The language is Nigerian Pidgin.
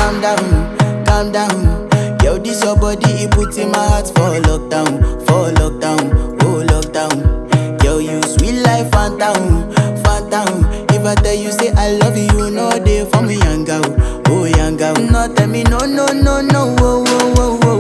calm down. Yo, this your body, it put in my heart for lockdown, oh lockdown. Yo, you sweet life, phantom, phantom. If I tell you say I love you, no day for me, young girl, oh young girl. No tell me no, no, no, no, oh.